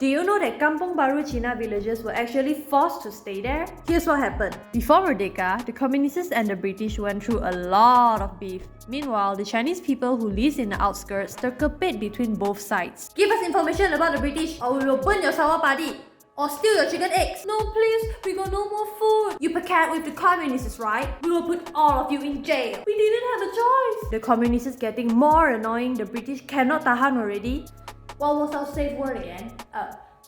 Do you know that Kampung Cina villagers were actually forced to stay there? Here's what happened. Before Merdeka, the communists and the British went through a lot of beef. Meanwhile, the Chinese people who live in the outskirts took a bit between both sides. Give us information about the British or we will burn your sour party. Or steal your chicken eggs. No, please, we got no more food. You packet with the communists, right? We will put all of you in jail. We didn't have a choice. The communists getting more annoying. The British cannot tahan already. What was our safe word again?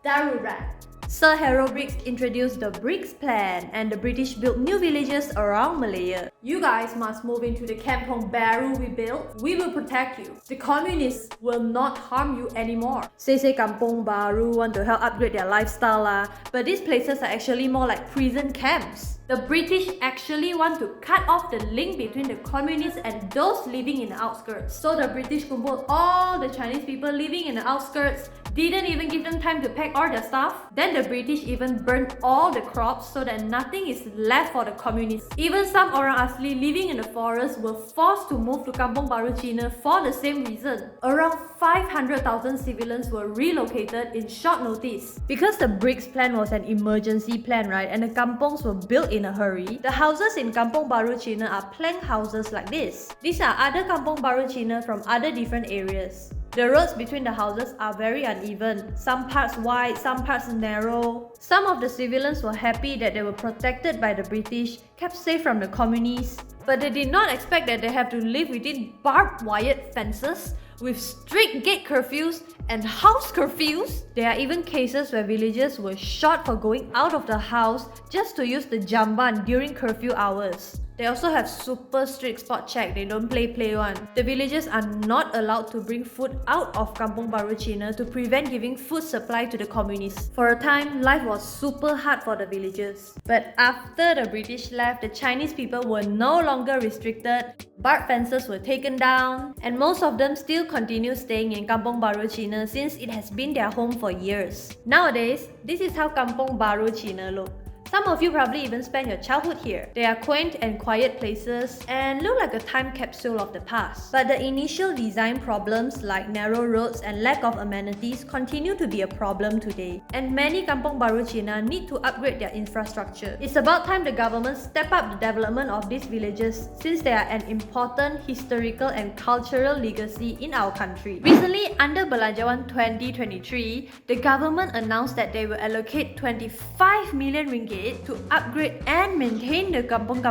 Darurat. Sir Harold Briggs introduced the Briggs Plan and the British built new villages around Malaya. You guys must move into the Kampung Baru we built. We will protect you. The communists will not harm you anymore. Say Kampung Baru want to help upgrade their lifestyle lah, but these places are actually more like prison camps. The British actually want to cut off the link between the communists and those living in the outskirts. So the British kumpulled all the Chinese people living in the outskirts, didn't even give them time to pack all their stuff. Then the British even burned all the crops so that nothing is left for the communists. Even some orang asli living in the forest were forced to move to Kampung Cina for the same reason. Around 500,000 civilians were relocated in short notice. Because the Briggs Plan was an emergency plan, right, and the kampungs were built in a hurry, the houses in Kampung Cina are plank houses like this. These are other Kampung Cina from other different areas. The roads between the houses are very uneven, some parts wide, some parts narrow. Some of the civilians were happy that they were protected by the British, kept safe from the communists, but they did not expect that they have to live within barbed wire fences with strict gate curfews and house curfews. There are even cases where villagers were shot for going out of the house just to use the jamban during curfew hours. They also have super strict spot check, they don't play one. The villagers are not allowed to bring food out of Kampung Cina to prevent giving food supply to the communists. For a time, life was super hard for the villagers. But after the British left, the Chinese people were no longer restricted, barbed fences were taken down, and most of them still continue staying in Kampung Cina since it has been their home for years. Nowadays, this is how Kampung Cina look. Some of you probably even spent your childhood here. They are quaint and quiet places and look like a time capsule of the past. But the initial design problems like narrow roads and lack of amenities continue to be a problem today. And many Kampung Cina need to upgrade their infrastructure. It's about time the government step up the development of these villages since they are an important historical and cultural legacy in our country. Recently, under Belanjawan 2023, the government announced that they will allocate 25 million ringgit to upgrade and maintain the Kampung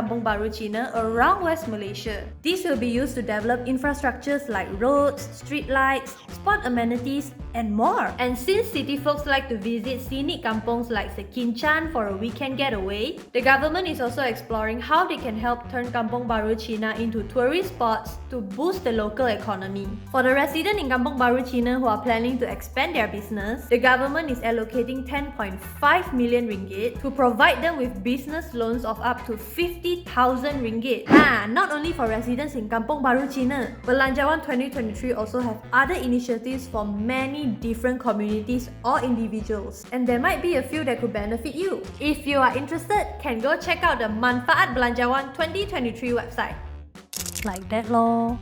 Cina around West Malaysia. This will be used to develop infrastructures like roads, street lights, sport amenities, and more. And since city folks like to visit scenic kampungs like Sekinchan for a weekend getaway, the government is also exploring how they can help turn Kampung Cina into tourist spots to boost the local economy. For the residents in Kampung Cina who are planning to expand their business, the government is allocating 10.5 million ringgit to provide them with business loans of up to 50,000 ringgit. Not only for residents in Kampung Cina, Belanjawan 2023 also have other initiatives for many different communities or individuals, and there might be a few that could benefit you. If you are interested, can go check out the Manfaat Belanjawan 2023 website. Like that lor.